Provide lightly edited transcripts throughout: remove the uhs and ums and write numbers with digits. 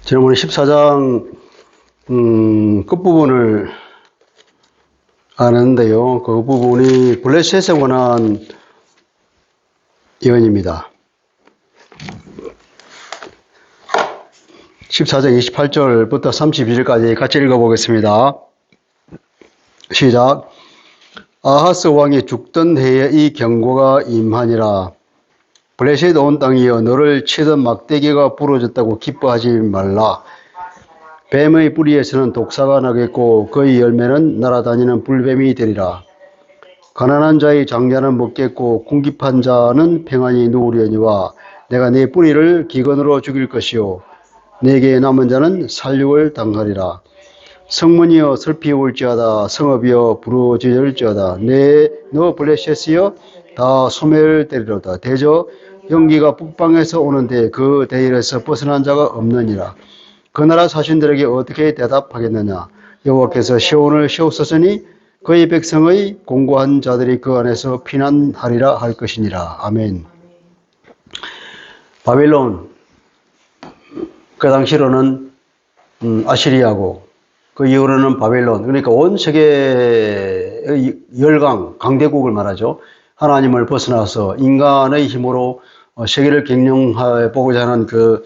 지난번에 14장 끝부분을 아는데요. 그 부분이 블레셋에 관한 예언입니다. 14장 28절부터 32절까지 같이 읽어보겠습니다. 시작. 아하스 왕이 죽던 해에 이 경고가 임하니라. 블레셋 온 땅이여, 너를 치던 막대기가 부러졌다고 기뻐하지 말라. 뱀의 뿌리에서는 독사가 나겠고 그의 열매는 날아다니는 불뱀이 되리라. 가난한 자의 장자는 먹겠고 궁핍한 자는 평안히 누우려니와 내가 네 뿌리를 기근으로 죽일 것이요 네게 남은 자는 살육을 당하리라. 성문이여 슬피 울지어다. 성읍이여 부르짖을지어다. 너 블레셋이여 다 소멸되리로다. 대저 연기가 북방에서 오는데 그 대열에서 벗어난 자가 없느니라. 그 나라 사신들에게 어떻게 대답하겠느냐. 여호와께서 시온을 세우셨으니 그의 백성의 공고한 자들이 그 안에서 피난하리라 할 것이니라. 아멘. 바벨론, 그 당시로는 아시리아고 그 이후로는 바벨론, 그러니까 온 세계의 열강, 강대국을 말하죠. 하나님을 벗어나서 인간의 힘으로 세계를 경영해보고자 하는 그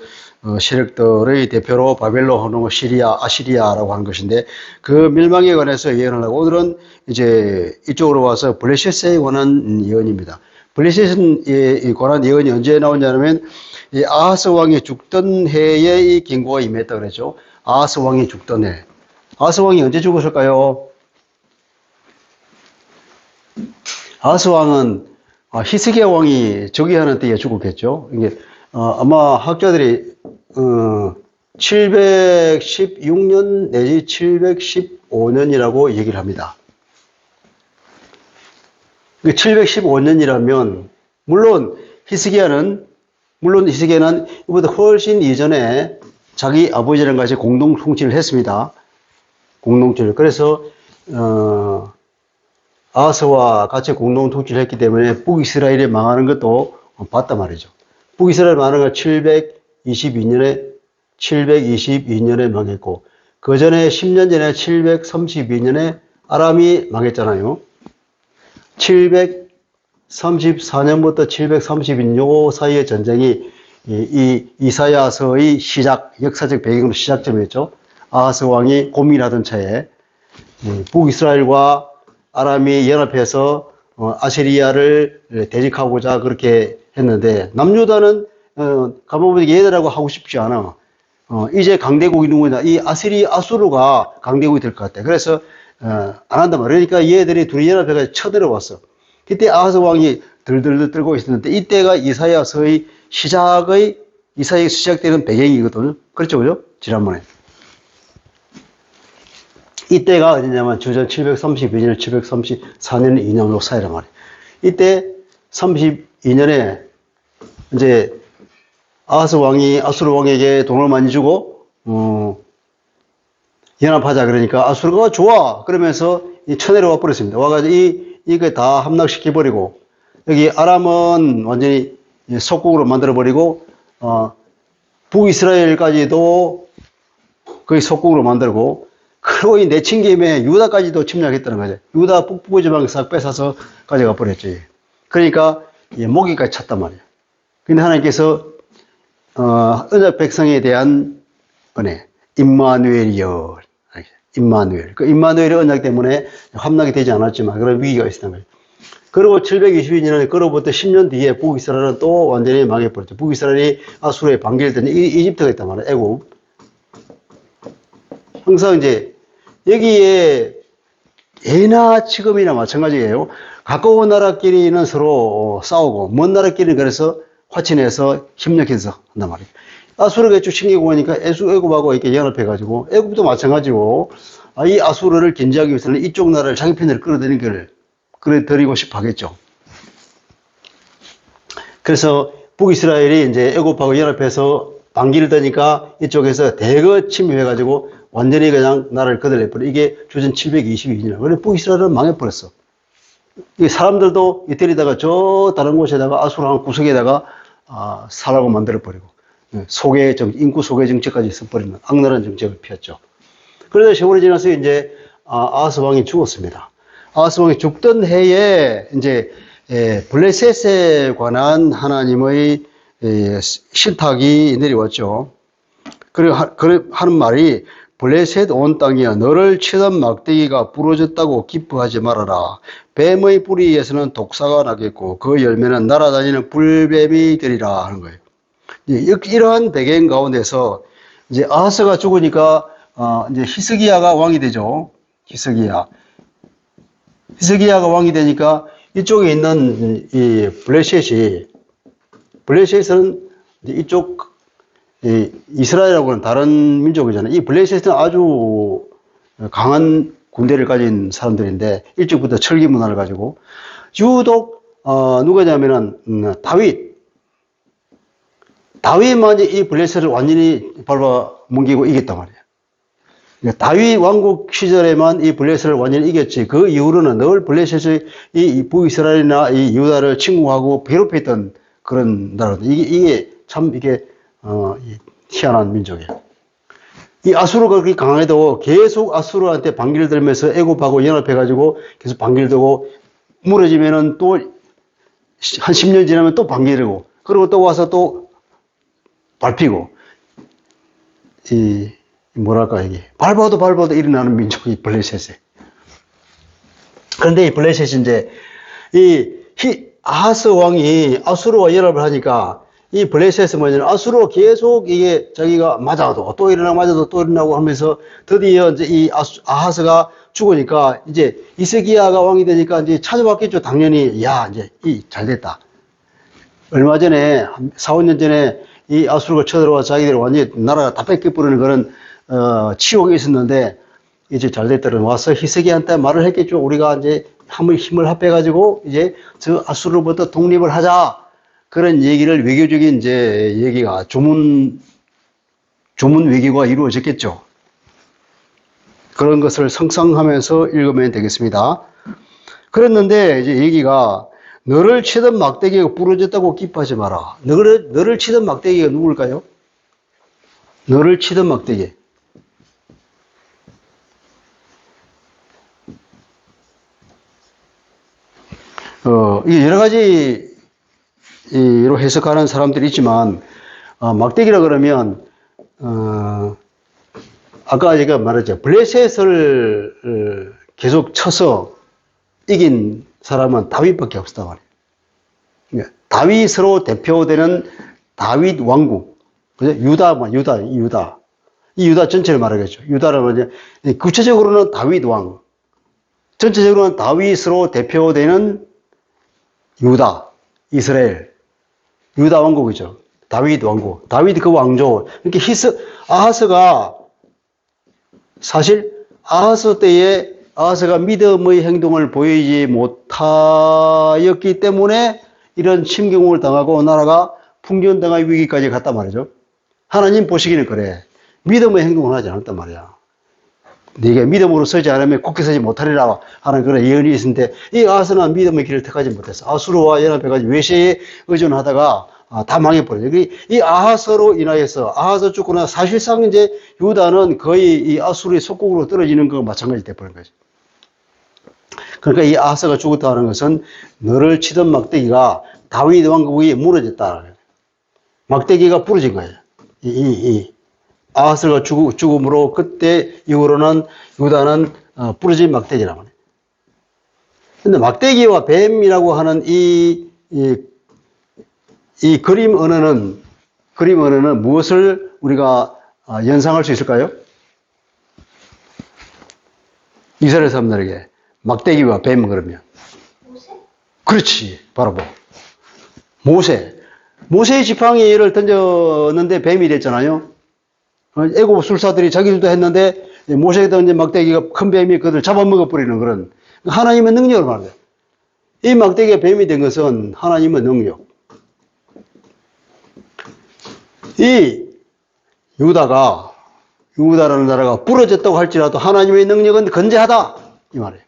세력들의 대표로 바벨론, 시리아, 아시리아라고 하는 것인데 그 멸망에 관해서 예언을 하고 오늘은 이제 이쪽으로 와서 블레셋에 관한 예언입니다. 블레셋에 관한 예언이 언제 나오냐면 이 아하스 왕이 죽던 해에 이 경고가 임했다 그랬죠. 아하스 왕이 죽던 해. 아하스 왕이 언제 죽었을까요? 아하스 왕은 히스기야 왕이 즉위하는 때에 죽었겠죠. 이게 아마 학자들이 716년 내지 715년이라고 얘기를 합니다. 715년이라면 물론 히스기야는 이보다 훨씬 이전에 자기 아버지랑 같이 공동 통치를 했습니다. 공동체를. 그래서 아하스와 같이 공동 통치를 했기 때문에 북이스라엘이 망하는 것도 봤단 말이죠. 북이스라엘 망하는 건 722년에 망했고 그 전에 10년 전에 732년에 아람이 망했잖아요. 734년부터 732년 요 사이의 전쟁이 이 이사야서의 시작, 역사적 배경으로 시작점이었죠. 아하스 왕이 고민하던 차에 북이스라엘과 아람이 연합해서 아시리아를 대적하고자 그렇게 했는데 남유다는 가만보니까 얘들하고 하고 싶지 않아. 이제 강대국이 누구냐? 이 아수르가 강대국이 될 것 같아. 그래서 안 한단 말이야. 그러니까 얘들이 둘이 연합해서 쳐들어왔어. 그때 아하스 왕이 들들들 떨고 있었는데 이때가 이사야서의 시작되는 배경이거든요. 그렇죠, 그죠? 지난번에. 이때가 어디냐면 주전 732년, 734년 2년 요 사이란 말이에요. 이때 32년에 이제 아하스 왕이 아수르 왕에게 돈을 많이 주고 연합하자 그러니까 아수르가 좋아 그러면서 쳐내려와 버렸습니다. 와가지고 이거 다 함락시켜 버리고 여기 아람은 완전히 속국으로 만들어 버리고 북이스라엘까지도 거의 속국으로 만들고 그리고 이 내친 김에 유다까지도 침략했다는 거죠. 유다 북부 지방을 싹 뺏어서 가져가 버렸지. 그러니까 모기까지 찼단 말이에요. 근데 하나님께서 언약 백성에 대한 은혜, 임마누엘이여. 임마누엘. 그 임마누엘의 언약 때문에 함락이 되지 않았지만 그런 위기가 있었던 거예요. 그리고 722년에 그로부터 10년 뒤에 북이스라엘은 또 완전히 망해버렸죠. 북이스라엘이 아수르에 반길더니 이집트가 있단 말이에요. 애굽. 항상 이제 여기에 예나 지금이나 마찬가지예요. 가까운 나라끼리는 서로 싸우고 먼 나라끼리는 그래서 화친해서 협력해서 한단 말이에요. 아수르가 쭉 챙기고 오니까 애굽하고 이렇게 연합해가지고 애굽도 마찬가지고 이 아수르를 견제하기 위해서는 이쪽 나라를 자기 편으로 끌어들이고 싶어 하겠죠. 그래서 북이스라엘이 이제 애굽하고 연합해서 반기를 드니까 이쪽에서 대거 침입해가지고 완전히 그냥 나라를 거들려버려. 이게 주전 722년이야. 그래 북이스라엘은 망해버렸어. 이 사람들도 이때리다가 저 다른 곳에다가 아수르 한 구석에다가 살라고 만들어버리고 인구 소외 정책까지 써버리는 악랄한 정책을 피웠죠. 그래서 세월이 지나서 이제 아하스 왕이 죽었습니다. 아하스 왕이 죽던 해에 이제 블레셋에 관한 하나님의 신탁이 내려왔죠. 그리고 하는 말이 블레셋 온 땅이여 너를 치던 막대기가 부러졌다고 기뻐하지 말아라. 뱀의 뿌리에서는 독사가 나겠고 그 열매는 날아다니는 불뱀이 되리라 하는 거예요. 이러한 배경 가운데서 이제 아하스가 죽으니까 이제 히스기야가 왕이 되죠. 히스기야가 왕이 되니까 이쪽에 있는 이 블레셋은 이쪽 이스라엘하고 하는 다른 민족이잖아요. 이 블레셋은 아주 강한 군대를 가진 사람들인데 일찍부터 철기 문화를 가지고 유독 누가냐면은 다윗만이 이 블레셋을 완전히 밟아뭉개고 이겼단 말이에요. 그러니까 다윗 왕국 시절에만 이 블레셋을 완전히 이겼지. 그 이후로는 늘 블레셋이 이 북이스라엘이나 이 유다를 침공하고 괴롭혔던 그런 나라거든요. 이게 희한한 민족이에요. 이 아수르가 그렇게 강해도 계속 아수르한테 반기를 들면서 애굽하고 연합해가지고 계속 반기를 들고 무너지면은 또 한 10년 지나면 또 반기를 들고 그리고 또 와서 또 밟히고 이게 밟아도 일어나는 민족이 블레셋에. 그런데 이 블레셋이 이제 아하스 왕이 아수르와 연합을 하니까 이 블레셋은 뭐냐면 아수르가 계속 이게 자기가 맞아도 또 일어나고 하면서 드디어 이제 이 아하스가 죽으니까 이제 히스기야가 왕이 되니까 이제 찾아봤겠죠. 당연히 이제 잘 됐다. 얼마 전에 4, 5년 전에 이 아수르가 쳐들어와 자기들 완전히 나라가 다 뺏겨버리는 그런 치욕이 있었는데 이제 잘 됐더니 와서 히스기야한테 말을 했겠죠. 우리가 이제 힘을 합해가지고 이제 저 아수르부터 독립을 하자. 그런 얘기를 외교적인 이제 얘기가 조문 외교가 이루어졌겠죠. 그런 것을 상상하면서 읽으면 되겠습니다. 그랬는데 이제 얘기가 너를 치던 막대기가 부러졌다고 기뻐하지 마라. 너를 치던 막대기가 누굴까요? 너를 치던 막대기. 이게 여러 가지 이로 해석하는 사람들이 있지만 막대기라 그러면 아까 제가 말했죠. 블레셋을 계속 쳐서 이긴 사람은 다윗밖에 없었단 말이에요. 다윗으로 대표되는 다윗 왕국, 그죠? 유다. 이 유다 전체를 말하겠죠. 유다라고 하면 구체적으로는 다윗 왕, 전체적으로는 다윗으로 대표되는 유다, 이스라엘, 유다 왕국이죠. 다윗 왕국, 다윗 그 왕조. 이렇게 아하스가 사실 아하스 때에 아하스가 믿음의 행동을 보이지 못하였기 때문에 이런 침공을 당하고 나라가 풍전당할 위기까지 갔단 말이죠. 하나님 보시기는 그래. 믿음의 행동을 하지 않았단 말이야. 네가 믿음으로 서지 않으면 굳게 서지 못하리라 하는 그런 예언이 있는데 이 아하스는 믿음의 길을 택하지 못했어. 아수르와 연합해가지고 외세에 의존하다가 다 망해버려요. 이 아하스로 인하여서 아하스 죽고 나서 사실상 이제 유다는 거의 이 아수르의 속국으로 떨어지는 거와 마찬가지 돼버린 거죠. 그러니까 이 아하스가 죽었다는 것은 너를 치던 막대기가 다윗 왕국이 무너졌다. 막대기가 부러진 거예요. 아하스가 죽음으로 그때 이후로는 유다는 부러진 막대기라고 해요. 근데 막대기와 뱀이라고 하는 이 그림 언어는 무엇을 우리가 연상할 수 있을까요? 이스라엘 사람들에게 막대기와 뱀 그러면 모세? 그렇지, 바로 모세의 지팡이를 던졌는데 뱀이 됐잖아요. 애국 술사들이 자기들도 했는데 모세에 던진 막대기가 큰 뱀이 그들을 잡아먹어 버리는 그런 하나님의 능력을 말해요. 이 막대기가 뱀이 된 것은 하나님의 능력. 이 유다라는 나라가 부러졌다고 할지라도 하나님의 능력은 건재하다 이 말이에요.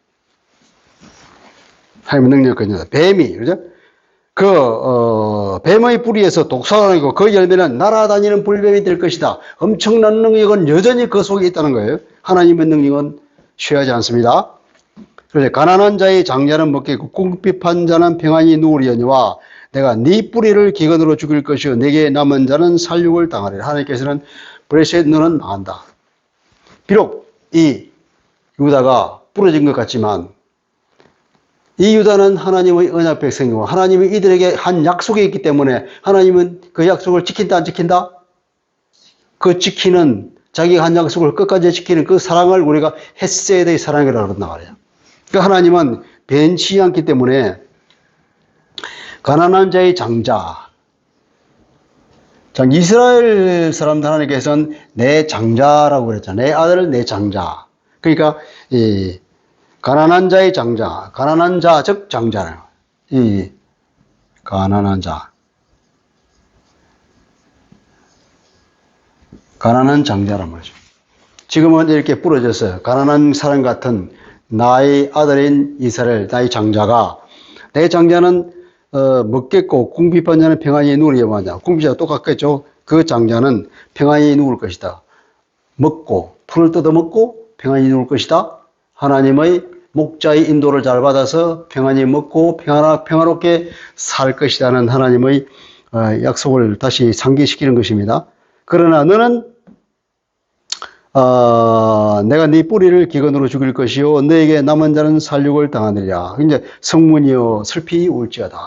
하나님의 능력은 건재하다. 뱀이 그죠? 뱀의 뿌리에서 독사가 나고 그 열매는 날아다니는 불뱀이 될 것이다. 엄청난 능력은 여전히 그 속에 있다는 거예요. 하나님의 능력은 쉬하지 않습니다. 그래서 가난한 자의 장자는 먹겠고 궁핍한 자는 평안히 누우리니와 내가 네 뿌리를 기근으로 죽일 것이요 내게 남은 자는 살육을 당하리라. 하나님께서는 블레셋 너는 망한다. 비록 이 유다가 부러진 것 같지만 이 유다는 하나님의 언약 백성이고 하나님이 이들에게 한 약속이 있기 때문에 하나님은 그 약속을 지킨다 안 지킨다? 그 지키는 자기가 한 약속을 끝까지 지키는 그 사랑을 우리가 헤세드의 사랑이라고 그런단 말이에요. 그러니까 하나님은 변치 않기 때문에 가난한 자의 장자, 이스라엘 사람들 하나님께서는 내 장자라고 그랬잖아요. 내 아들 내 장자. 그러니까 이 가난한 자의 장자, 가난한 자 즉 장자예요. 이 가난한 자, 가난한 장자란 말이죠. 지금은 이렇게 부러졌어요. 가난한 사람 같은 나의 아들인 이스라엘, 나의 장자가 내 장자는 먹겠고 궁핍한 자는 평안히 누우리야 하냐. 궁핍자가 똑같겠죠. 그 장자는 평안히 누울 것이다. 먹고 풀을 뜯어먹고 평안히 누울 것이다. 하나님의 목자의 인도를 잘 받아서 평안히 먹고 평화롭게 살 것이라는 하나님의 약속을 다시 상기시키는 것입니다. 그러나 너는 내가 네 뿌리를 기근으로 죽일 것이요 너에게 남은 자는 살육을 당하느리라. 이제 성문이여 슬피 울지어다.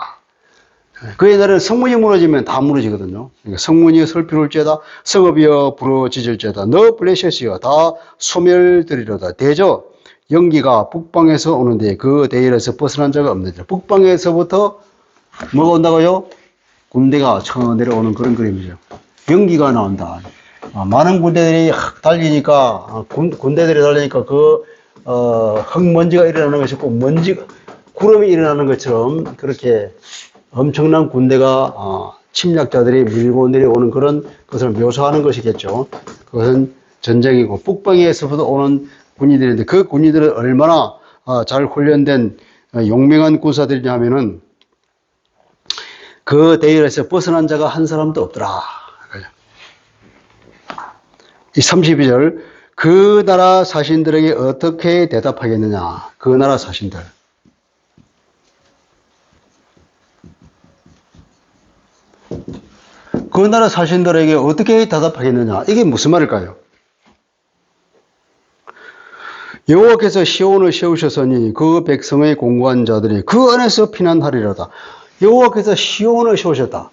그 옛날에는 성문이 무너지면 다 무너지거든요. 그러니까 성문이여 슬피 울지어다. 성읍이여 부러지질지어다. 너 블레셋이여 다 소멸되리로다. 대저 연기가 북방에서 오는데 그 대열에서 벗어난 자가 없느니라. 북방에서부터 뭐가 온다고요? 군대가 쳐 내려오는 그런 그림이죠. 연기가 나온다. 많은 군대들이 달리니까 군대들이 달리니까 흙먼지가 일어나는 것이 꼭 구름이 일어나는 것처럼 그렇게 엄청난 군대가 침략자들이 밀고 내려오는 그런 것을 묘사하는 것이겠죠. 그것은 전쟁이고 북방에서부터 오는 군인들인데 그 군인들은 얼마나 잘 훈련된 용맹한 군사들이냐 하면은 그 대열에서 벗어난 자가 한 사람도 없더라. 이 32절 그 나라 사신들에게 어떻게 대답하겠느냐. 그 나라 사신들. 그 나라 사신들에게 어떻게 대답하겠느냐. 이게 무슨 말일까요? 여호와께서 시온을 세우셨으니 그 백성의 공고한 자들이 그 안에서 피난하리로다. 여호와께서 시온을 세우셨다.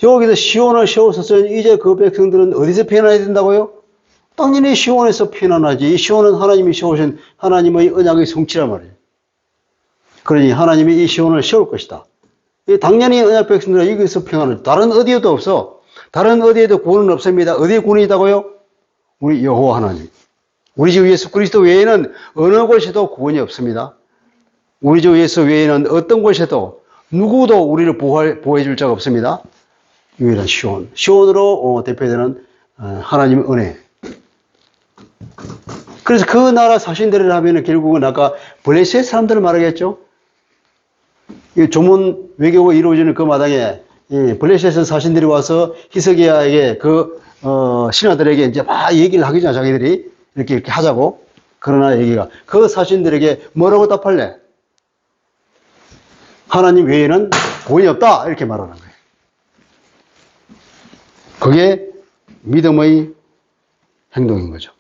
여호와께서 시온을 세우셨으니 이제 그 백성들은 어디서 피난해야 된다고요? 당연히 시온에서 피난하지. 이 시온은 하나님이 세우신 하나님의 언약의 성취란 말이에요. 그러니 하나님이 이 시온을 세울 것이다. 당연히 언약 백성들은 여기서 평안을. 다른 어디에도 없어. 다른 어디에도 구원은 없습니다. 어디에 구원이 있다고요? 우리 여호와 하나님. 우리 주 예수 그리스도 외에는 어느 곳에도 구원이 없습니다. 우리 주 예수 외에는 어떤 곳에도 누구도 우리를 보호해 줄 자가 없습니다. 유일한 시온. 시온으로 대표되는 하나님의 은혜. 그래서 그 나라 사신들을 하면 결국은 아까 블레셋 사람들을 말하겠죠. 이 조문 외교가 이루어지는 그 마당에 이 블레셋 사신들이 와서 히스기야에게 신하들에게 이제 막 얘기를 하겠죠. 자기들이 이렇게 하자고. 그러나 얘기가 그 사신들에게 뭐라고 답할래? 하나님 외에는 구원이 없다. 이렇게 말하는 거예요. 그게 믿음의 행동인 거죠.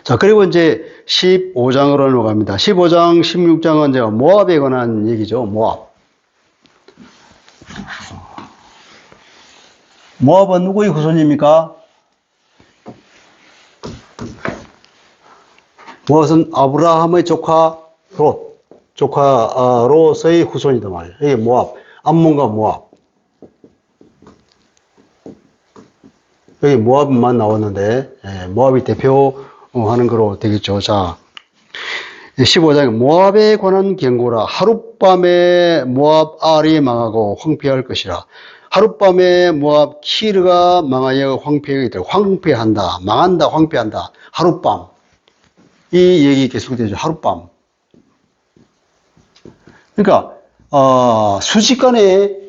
자, 그리고 이제 15장으로 넘어갑니다. 15장, 16장은 이제 모압에 관한 얘기죠. 모압. 모압은 누구의 후손입니까? 모압은 아브라함의 조카 롯의 후손이다 말이에요. 이게 모압. 암몬과 모압. 여기 모압만 나왔는데, 모압이 대표하는 거로 되겠죠. 자, 15장에 모압에 관한 경고라. 하룻밤에 모압 알이 망하고 황폐할 것이라. 하룻밤에 모압 키르가 망하여 황폐한다. 망한다, 황폐한다. 하룻밤. 이 얘기 계속되죠. 하룻밤. 그러니까 순식간에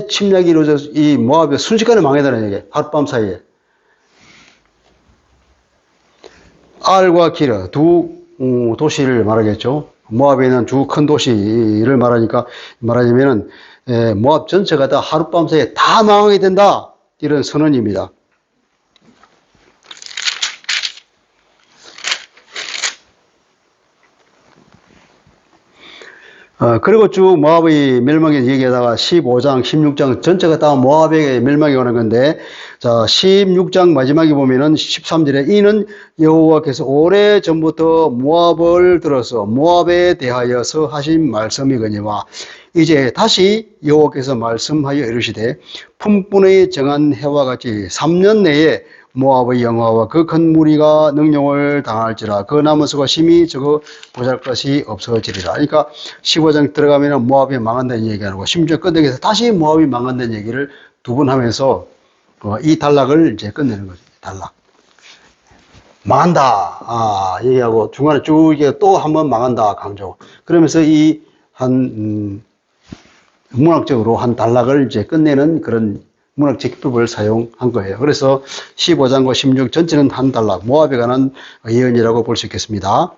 침략이 이루어져서 이 모압이 순식간에 망해다는 얘기예요. 하룻밤 사이에. 알과 기르 두 도시를 말하겠죠. 모압에 있는 두 큰 도시를 말하자면은 모압 전체가 다 하룻밤 사이에 다 망하게 된다. 이런 선언입니다. 그리고 쭉 모압의 멸망에 얘기하다가 15장, 16장 전체가 다 모압에게 멸망이 오는 건데, 자, 16장 마지막에 보면은 13절에 이는 여호와께서 오래 전부터 모압을 들어서 모압에 대하여서 하신 말씀이거니와 이제 다시 여호와께서 말씀하여 이르시되 품꾼의 정한 해와 같이 3년 내에 모압의 영화와 그 큰 무리가 능용을 당할지라 그 남은 수가 심히 적어 보잘것이 없어지리라. 그러니까 15장 들어가면 모압이 망한다는 얘기하고 심지어 끝내기에서 다시 모압이 망한다는 얘기를 두 번 하면서 이 단락을 이제 끝내는 거죠. 단락. 망한다. 얘기하고 중간에 쭉 또 한 번 망한다. 강조. 그러면서 문학적으로 한 단락을 이제 끝내는 그런 문학적 기법을 사용한 거예요. 그래서 15장과 16 전체는 한 단락, 모압에 관한 예언이라고 볼 수 있겠습니다.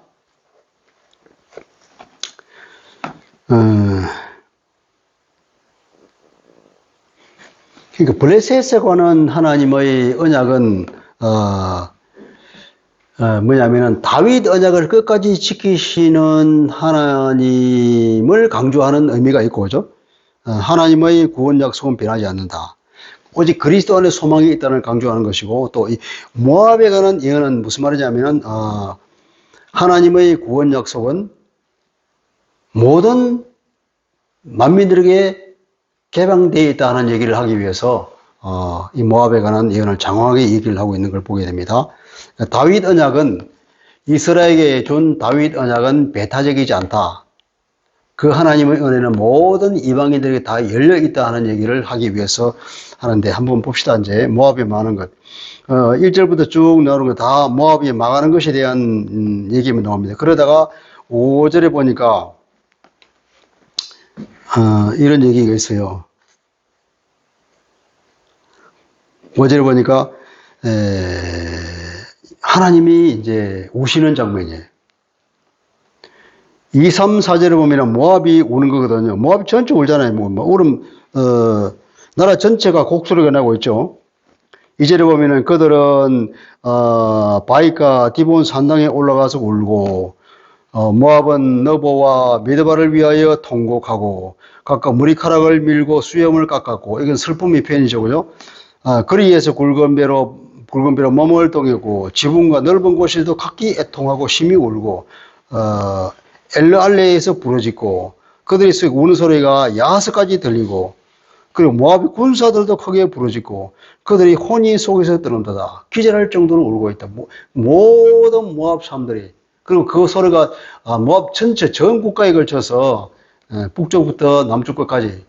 그러니까 블레셋에 관한 하나님의 언약은 뭐냐면은 다윗 언약을 끝까지 지키시는 하나님을 강조하는 의미가 있고, 그죠? 하나님의 구원 약속은 변하지 않는다. 오직 그리스도 안에 소망이 있다는 강조하는 것이고, 또 이 모압에 관한 예언은 무슨 말이냐면은 하나님의 구원 약속은 모든 만민들에게 개방되어 있다는 얘기를 하기 위해서 이 모압에 관한 예언을 장황하게 얘기를 하고 있는 걸 보게 됩니다. 다윗 언약은 이스라엘에게 준 다윗 언약은 배타적이지 않다. 그 하나님의 은혜는 모든 이방인들에게 다 열려 있다 하는 얘기를 하기 위해서 하는데 한번 봅시다. 이제 모압이 망하는 것. 1절부터 쭉 나오는 거 다 모압이 망하는 것에 대한 얘기만 나옵니다. 그러다가 5절에 보니까 이런 얘기가 있어요. 5절에 보니까 하나님이 이제 우시는 장면이에요. 2, 3, 4절에 보면 모압이 우는 거거든요. 모압이 전체 울잖아요. 나라 전체가 곡소리가 나고 있죠. 2절에 보면은 그들은 바이카 디본 산당에 올라가서 울고 모압은 너보와 미드바를 위하여 통곡하고 각각 머리카락을 밀고 수염을 깎았고 이건 슬픔의 표현이죠. 그죠? 거리에서 굵은 배로 몸을 동이고 지붕과 넓은 곳에도 각기 애통하고 심히 울고 엘르알레에서 부르짖고 그들이 우는 소리가 야하스까지 들리고 그리고 모압의 군사들도 크게 부르짖고 그들이 혼이 속에서 떠는다다. 기절할 정도로 울고 있다. 모든 모압 사람들이. 그리고 그 소리가 모압 전체 전 국가에 걸쳐서 북쪽부터 남쪽 끝까지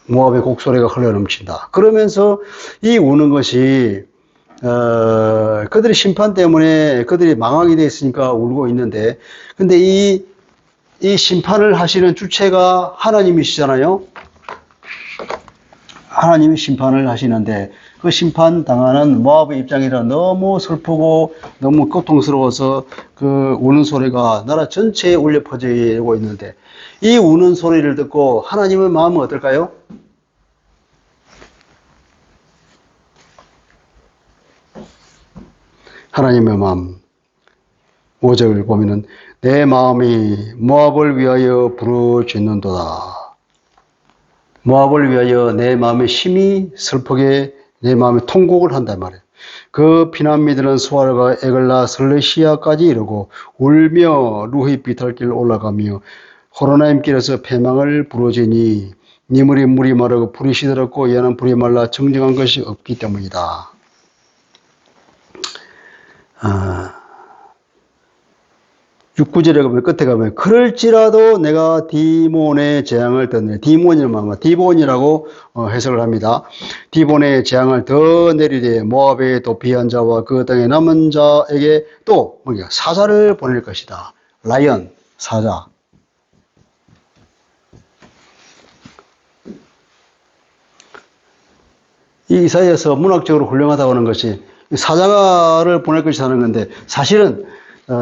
모압의 곡소리가 흘러넘친다. 그러면서 이 우는 것이 그들의 심판 때문에 그들이 망하게 돼 있으니까 울고 있는데, 근데 이 심판을 하시는 주체가 하나님이시잖아요. 하나님이 심판을 하시는데 그 심판 당하는 모압의 입장이라 너무 슬프고 너무 고통스러워서 그 우는 소리가 나라 전체에 울려 퍼지고 있는데 이 우는 소리를 듣고 하나님의 마음은 어떨까요? 하나님의 마음 5절을 보면은 내 마음이 모압을 위하여 부르짖는도다. 모압을 위하여 내 마음이 심히 슬프게 내 마음이 통곡을 한단 말이에요. 그 피난민들은 수알과 에글라 설레시아까지 이르고 울며 루히 비탈길 올라가며 호로나임 길에서 패망을 부르짖니 니물이 물이 마르고 불이 시들었고 얘는 불이 말라 정정한 것이 없기 때문이다. 6구절에 가면 끝에 가면 그럴지라도 내가 디몬의 재앙을 듣네. 디본이라고 해석을 합니다. 디본의 재앙을 더 내리되 모압의 도피한 자와 그 땅에 남은 자에게 또 사자를 보낼 것이다. 라이언 사자. 이 이사야서 문학적으로 훌륭하다고 하는 것이 사자를 보낼 것이 하는 건데, 사실은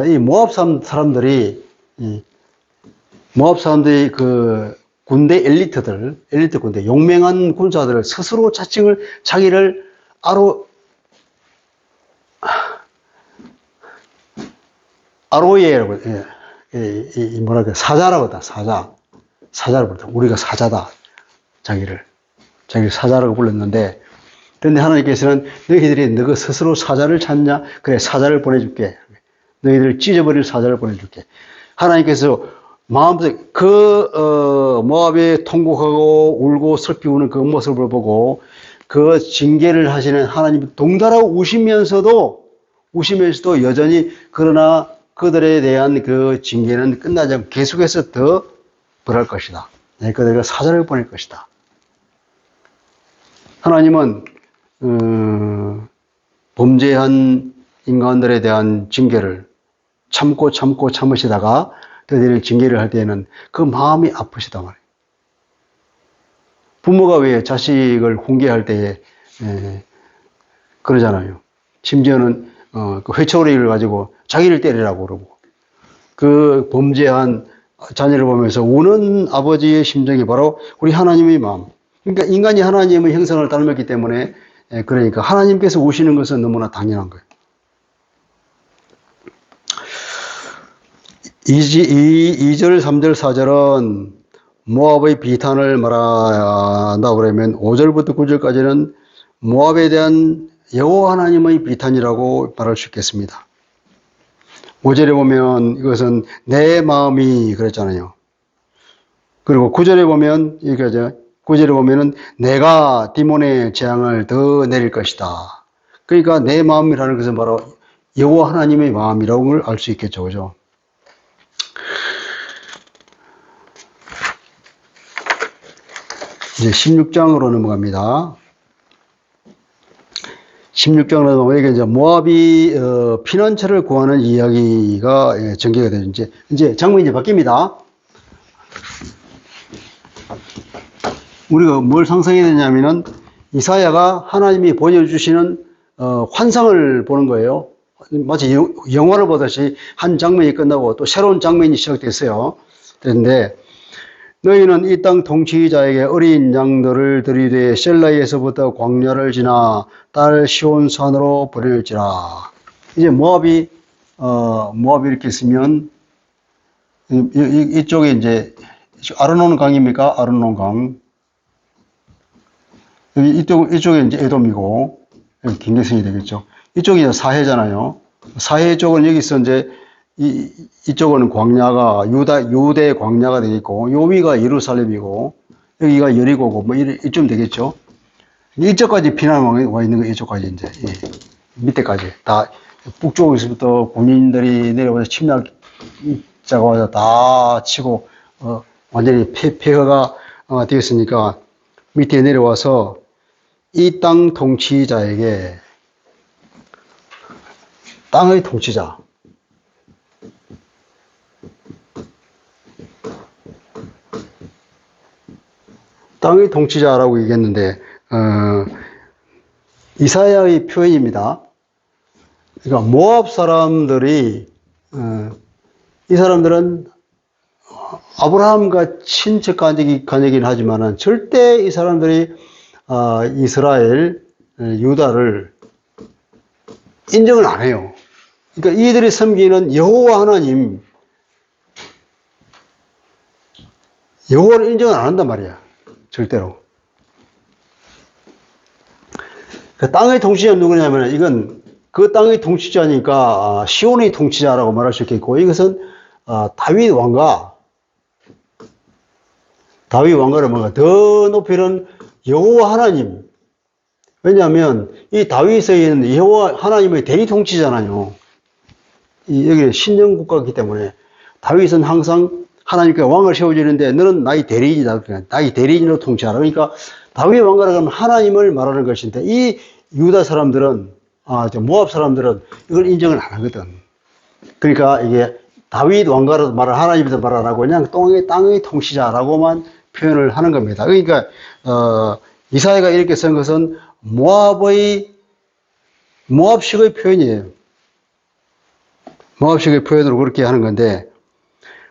이 모압 사람들이 그 군대 엘리트 군대, 용맹한 군사들을 스스로 자기를 아로예라고, 뭐랄까, 사자라고 하다, 사자를 부르다. 우리가 사자다. 자기를 사자라고 불렀는데, 그런데 하나님께서는 너희들이 너가 스스로 사자를 찾냐? 그래, 사자를 보내줄게. 너희들을 찢어버릴 사자를 보내줄게. 하나님께서 마음속에 모압에 통곡하고 울고 슬피 우는 그 모습을 보고 그 징계를 하시는 하나님 동달하고 우시면서도 여전히 그러나 그들에 대한 그 징계는 끝나지 않고 계속해서 더 벌할 것이다. 그들에게 사자를 보낼 것이다. 하나님은 범죄한 인간들에 대한 징계를 참으시다가 그들의 징계를 할 때에는 그 마음이 아프시단 말이에요. 부모가 왜 자식을 훈계할 때에 그러잖아요. 심지어는 그 회초리를 가지고 자기를 때리라고 그러고, 그 범죄한 자녀를 보면서 우는 아버지의 심정이 바로 우리 하나님의 마음. 그러니까 인간이 하나님의 형상을 닮았기 때문에, 그러니까 하나님께서 우시는 것은 너무나 당연한 거예요. 2절, 3절, 4절은 모압의 비탄을 말한다 그러면 5절부터 9절까지는 모압에 대한 여호와 하나님의 비탄이라고 말할 수 있겠습니다. 5절에 보면 이것은 내 마음이 그랬잖아요. 그리고 9절에 보면 이거죠. 9절에 보면은 내가 디몬의 재앙을 더 내릴 것이다. 그러니까 내 마음이라는 것은 바로 여호와 하나님의 마음이라고 알 수 있겠죠. 그죠? 이제 16장으로 넘어갑니다. 16장으로 넘어가게 이제 모압이 피난처를 구하는 이야기가 전개가 되죠. 이제 장면이 이제 바뀝니다. 우리가 뭘 상상해야 되냐면은 이사야가 하나님이 보여주시는 환상을 보는 거예요. 마치 영화를 보듯이 한 장면이 끝나고 또 새로운 장면이 시작됐어요. 그런데 너희는 이 땅 통치자에게 어린 양들을 들이되 셀라에서부터 광야를 지나 딸 시온산으로 보낼지라. 이제 모압이 이렇게 있으면 이쪽에 이제 아르논 강입니까? 아르논 강. 이쪽에 이제 에돔이고 김대성이 되겠죠. 이쪽이 이제 사해잖아요. 사해 쪽은 여기서 이제 이쪽은 광야가 유대 광야가 되겠고, 요 위가 예루살렘이고, 여기가 여리고고, 뭐 이쯤 되겠죠. 이쪽까지 피난 와 있는 거, 이쪽까지 이제 밑에까지 다 북쪽에서부터 군인들이 내려와서 침략자가 와서 다 치고 완전히 폐허가 되었으니까 밑에 내려와서 이 땅 통치자에게, 땅의 통치자, 땅의 통치자라고 얘기했는데 이사야의 표현입니다. 그러니까 모압 사람들이 이 사람들은 아브라함과 친척 관계이긴 하지만은 절대 이 사람들이 이스라엘, 유다를 인정을 안 해요. 그러니까 이들이 섬기는 여호와 하나님, 여호와를 인정을 안 한단 말이야. 절대로. 그 땅의 통치자는 누구냐면, 이건 그 땅의 통치자니까 시온의 통치자라고 말할 수 있겠고, 이것은 다윗 왕가를 뭔가 더 높이는 여호와 하나님. 왜냐하면 이 다윗은 여호와 하나님의 대리 통치잖아요. 여기 신정 국가이기 때문에 다윗은 항상 하나님께 왕을 세워주는데 너는 나의 대리인이다. 나의 대리인으로 통치하라. 그러니까 다윗 왕가라고 하면 하나님을 말하는 것인데, 이 유다 사람들은, 모압 사람들은 이걸 인정을 안 하거든. 그러니까 이게 다윗 왕가로 말을 하나님에서 말 안 하고 그냥 땅의 통치자라고만 표현을 하는 겁니다. 그러니까 이사야가 이렇게 쓴 것은 모압식의 표현이에요. 모압식의 표현으로 그렇게 하는 건데,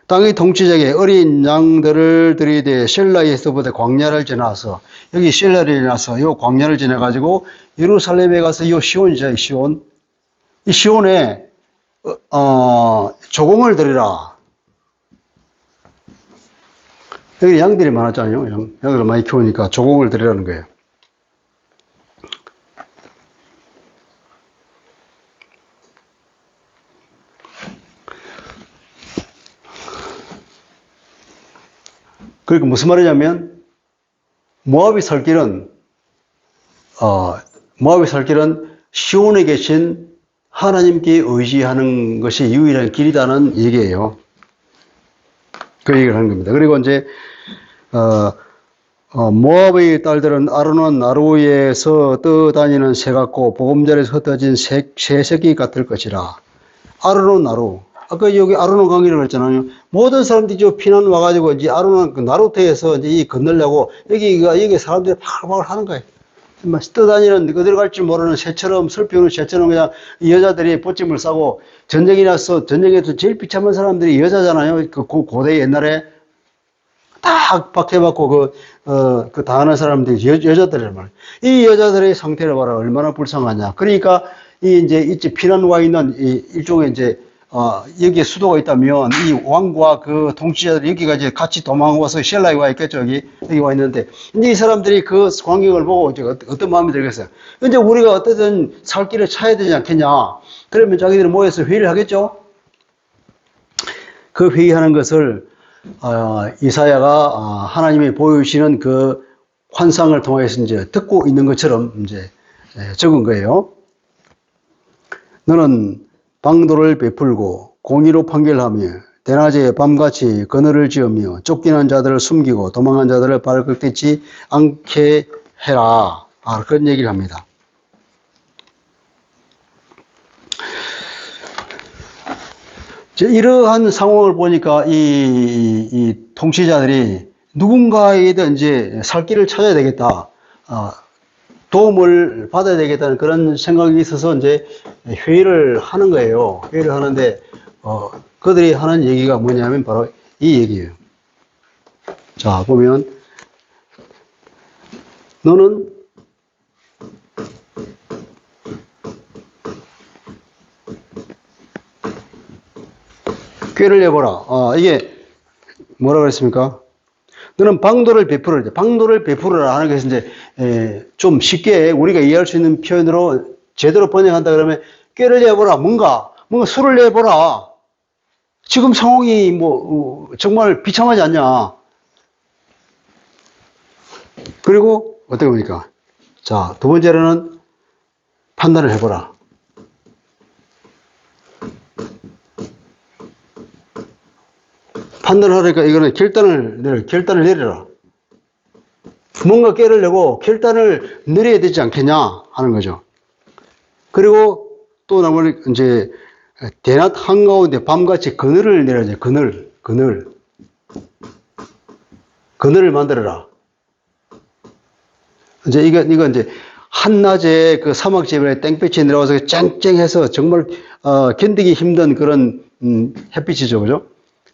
땅의 통치자에게 어린 양들을 들이대 셀라에서부터 광야를 지나서, 여기 셀라를 지나서 요 광야를 지나가지고 예루살렘에 가서 요 시온이죠, 시온. 이 시온에, 조공을 드리라. 여기 양들이 많았잖아요. 양들을 많이 키우니까 조공을 드리라는 거예요. 그러니까 무슨 말이냐면, 모압이 살 길은 시온에 계신 하나님께 의지하는 것이 유일한 길이라는 얘기예요. 그 얘기를 하는 겁니다. 그리고 이제, 모압의 딸들은 아르논 나루에서 떠다니는 새 같고 보금자리에서 흩어진 새새끼 같을 것이라. 아르논 나루. 아까 여기 아르논 강이라고 했잖아요. 모든 사람들이 저 피난 와가지고 이제 아르논 그 나루터에서 이제 이 건너려고 여기 사람들이 파글파글 하는 거예요. 떠다니는 어디로 갈지 모르는 새처럼 슬피 우는 새처럼 그냥 여자들이 보찜을 싸고 전쟁에서 제일 비참한 사람들이 여자잖아요. 그 고대 옛날에 딱 박해받고 그 당하는 사람들이 여자들이란 말이에요. 이 여자들의 상태를 봐라. 얼마나 불쌍하냐. 그러니까 이제 피난 와 있는 일종의 이제 여기에 수도가 있다면 이 왕과 그 통치자들이 여기가 이제 같이 도망와서 셀라에 와 있겠죠. 여기 와 있는데 이제 이 사람들이 그 광경을 보고 이제 어떤 마음이 들겠어요. 이제 우리가 어떻든 살 길을 찾아야 되지 않겠냐. 그러면 자기들이 모여서 회의를 하겠죠. 그 회의하는 것을 이사야가 하나님이 보여주시는 그 환상을 통해서 이제 듣고 있는 것처럼 이제 적은 거예요. 너는 방도를 베풀고 공의로 판결하며 대낮에 밤같이 그늘을 지으며 쫓기는 자들을 숨기고 도망한 자들을 발극되지 않게 해라. 그런 얘기를 합니다. 이러한 상황을 보니까 이 통치자들이 누군가에게 이제 살 길을 찾아야 되겠다. 도움을 받아야 되겠다는 그런 생각이 있어서 이제 회의를 하는 거예요. 회의를 하는데, 그들이 하는 얘기가 뭐냐면 바로 이 얘기예요. 자, 보면, 너는 꾀를 내보라. 이게 뭐라고 그랬습니까? 너는 방도를 베풀어라. 방도를 베풀어라 하는 것은 이제 좀 쉽게 우리가 이해할 수 있는 표현으로 제대로 번역한다 그러면 꾀를 내보라. 뭔가 수를 내보라. 지금 상황이 정말 비참하지 않냐. 그리고 어떻게 보니까 자, 두 번째로는 판단을 해보라. 판단을 하니까 이거는 결단을 내려라. 뭔가 꾀를 내고 결단을 내려야 되지 않겠냐 하는 거죠. 그리고 또 나머지 이제 대낮 한가운데 밤같이 그늘을 내려야죠. 그늘을 만들어라. 이제 이거 이제 한낮에 그 사막 지면에 땡볕이 내려와서 쨍쨍해서 정말 견디기 힘든 그런 햇빛이죠, 그죠?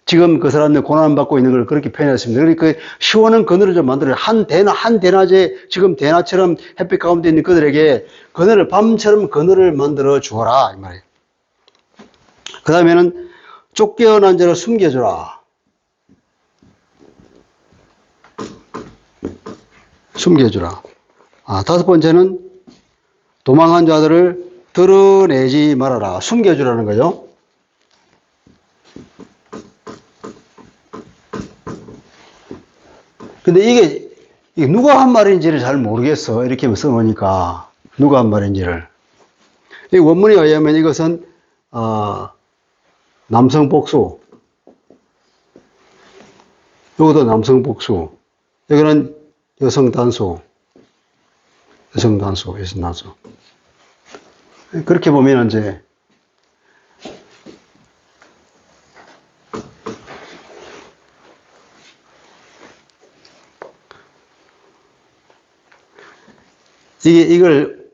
지금 그 사람들 고난받고 있는 걸 그렇게 표현했습니다. 그러니까 시원한 그늘을 좀 만들어요. 한 대낮에 지금 대낮처럼 햇빛 가운데 있는 그들에게 그늘을 밤처럼 그늘을 만들어 주어라 이 말이에요. 그 다음에는 쫓겨난 자를 숨겨주라. 숨겨주라. 다섯 번째는 도망한 자들을 드러내지 말아라. 숨겨주라는 거죠. 근데 이게 누가 한 말인지를 잘 모르겠어. 이렇게 써놓으니까. 누가 한 말인지를. 이 원문에 의하면 이것은, 남성 복수. 이것도 남성 복수. 여기는 여성 단수. 여성 단수. 그렇게 보면 이제, 이걸,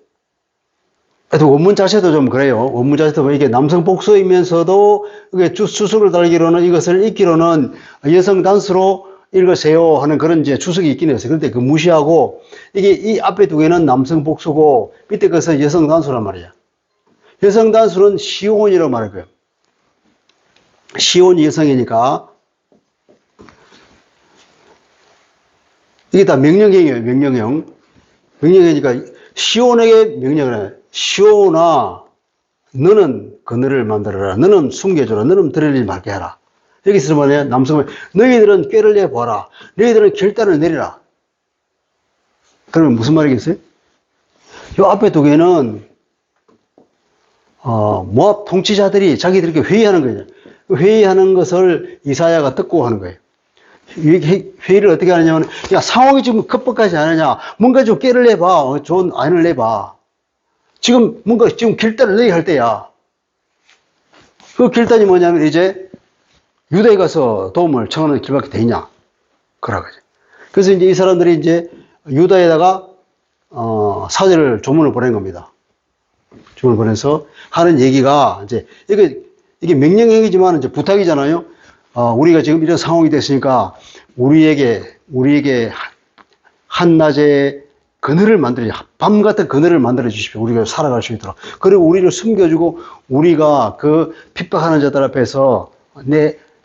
하여튼 원문 자체도 좀 그래요. 원문 자체도 이게 남성 복수이면서도 이게 추측을 달기로는 이것을 읽기로는 여성 단수로 읽으세요 하는 그런 이제 추측이 있긴 했어요. 그런데 그 무시하고 이게 이 앞에 두 개는 남성 복수고 밑에 것은 여성 단수란 말이야. 여성 단수는 시온이라고 말할 거예요. 시온이 여성이니까 이게 다 명령형이에요. 명령형. 명령이니까 시온에게 명령을 해. 시온아, 너는 그늘을 만들어라. 너는 숨겨줘라. 너는 드러내지 말게 하라. 여기서 뭐냐? 남성은 너희들은 꾀를 내보아라. 너희들은 결단을 내리라. 그러면 무슨 말이겠어요? 요 앞에 두 개는 모압 통치자들이 자기들에게 회의하는 거예요. 회의하는 것을 이사야가 듣고 하는 거예요. 회의를 어떻게 하느냐면, 야, 상황이 지금 급박하지 않느냐. 뭔가 좀 꾀를 내봐. 좋은 안을 내봐. 지금 결단을 내야 할 때야. 그 결단이 뭐냐면 이제 유다에 가서 도움을 청하는 길밖에 돼 있냐. 그러고. 그래서 이제 이 사람들이 이제 유다에다가, 사절을 조문을 보낸 겁니다. 조문을 보내서 하는 얘기가 이제 이게 명령행위지만 이제 부탁이잖아요. 우리가 지금 이런 상황이 됐으니까 우리에게 한낮에 그늘을 밤 같은 그늘을 만들어 주십시오. 우리가 살아갈 수 있도록. 그리고 우리를 숨겨주고 우리가 그 핍박하는 자들 앞에서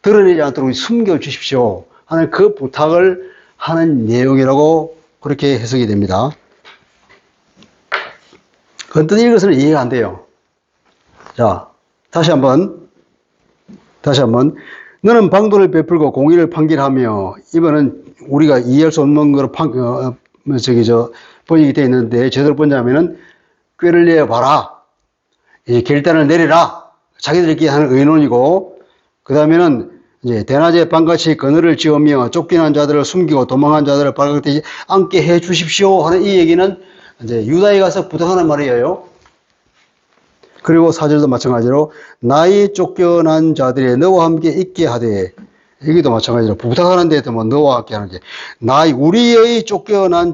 드러내지 않도록 숨겨 주십시오 하는 그 부탁을 하는 내용이라고 그렇게 해석이 됩니다. 어떤 읽어서는 이해가 안 돼요. 자, 다시 한번. 너는 방도를 베풀고 공의를 판결하며, 이번은 우리가 이해할 수 없는 거로 번역이 되어 있는데, 제대로 번역하면은, 꾀를 내어봐라. 이제 결단을 내리라. 자기들끼리 하는 의논이고, 그 다음에는, 이제, 대낮에 밤같이 그늘을 지으며, 쫓겨난 자들을 숨기고, 도망한 자들을 발각되지 않게 해 주십시오 하는 이 얘기는, 이제, 유다에 가서 부탁하는 말이에요. 그리고 4절도 마찬가지로 나의 쫓겨난 자들이 너와 함께 있게 하되, 여기도 마찬가지로 부탁하는 데도 뭐 너와 함께 하는 게 우리의 쫓겨난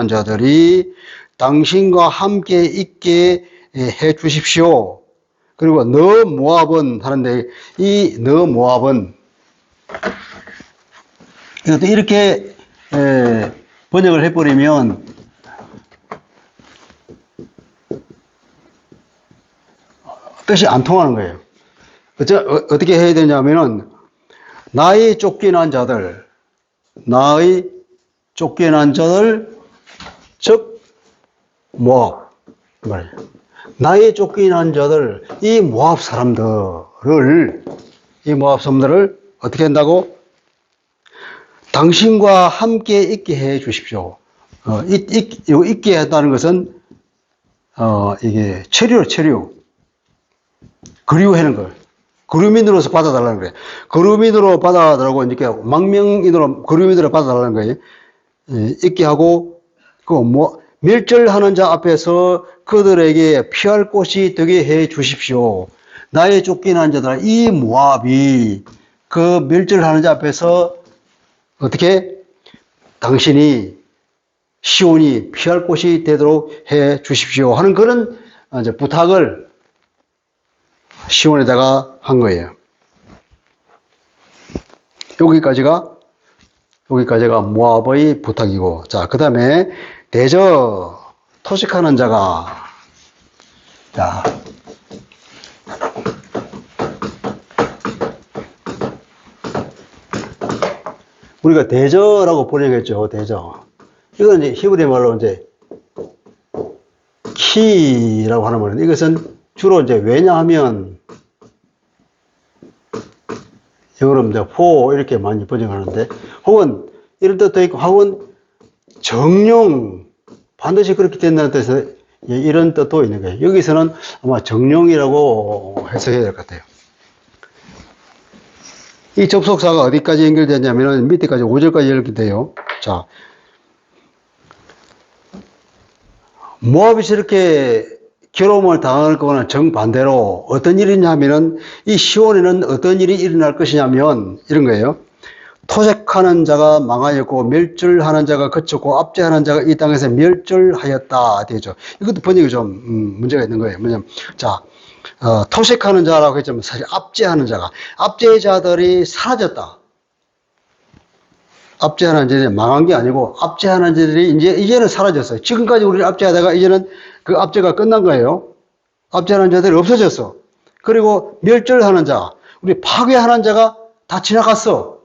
자들이 당신과 함께 있게 해 주십시오. 그리고 너 모압은 하는데 이 너 모압은 이것도 이렇게 번역을 해버리면 뜻이 안 통하는 거예요. 어떻게 해야 되냐면은, 나의 쫓겨난 자들, 즉, 모압. 말이에요. 나의 쫓겨난 자들, 이 모압 사람들을 어떻게 한다고? 당신과 함께 있게 해 주십시오. 있게 했다는 것은, 이게 체류. 그리워하는 거예요. 그루민으로서 받아달라는 거예요. 그루민으로 받아달라고, 이렇게 망명인으로, 그루민으로 받아달라는 거예요. 있게 하고, 멸절하는 자 앞에서 그들에게 피할 곳이 되게 해 주십시오. 나의 쫓겨난 자들, 이 모압이 그 멸절하는 자 앞에서 어떻게? 시온이 피할 곳이 되도록 해 주십시오 하는 그런 이제 부탁을 시온에다가 한 거예요. 여기까지가 모압의 부탁이고, 자, 그 다음에 토식하는 자가, 자, 우리가 대저라고 번역했죠. 대저. 이건 이제 히브리 말로 이제 키라고 하는 말인데, 이것은 주로 이제 왜냐하면, 영어로 이제 for 이렇게 많이 번역하는데, 혹은 이런 뜻도 있고, 혹은 정령, 반드시 그렇게 된다는 뜻에서 이런 뜻도 있는 거예요. 여기서는 아마 정령이라고 해석해야 될 것 같아요. 이 접속사가 어디까지 연결되냐면은 밑에까지 5절까지 연결돼요. 자, 모압이 이렇게 괴로움을 당할 거나 정반대로 어떤 일이냐 하면은 이 시온에는 어떤 일이 일어날 것이냐면 이런 거예요. 토색하는 자가 망하였고 멸절하는 자가 그쳤고 압제하는 자가 이 땅에서 멸절하였다 되죠. 이것도 번역이 좀 문제가 있는 거예요. 뭐냐면 자 토색하는 자라고 했지만 사실 압제하는 자가 압제자들이 사라졌다. 압제하는 자들이 망한 게 아니고 압제하는 자들이 이제는 사라졌어요. 지금까지 우리를 압제하다가 이제는 그 압제가 끝난 거예요. 압제하는 자들이 없어졌어. 그리고 멸절하는 자, 우리 파괴하는 자가 다 지나갔어.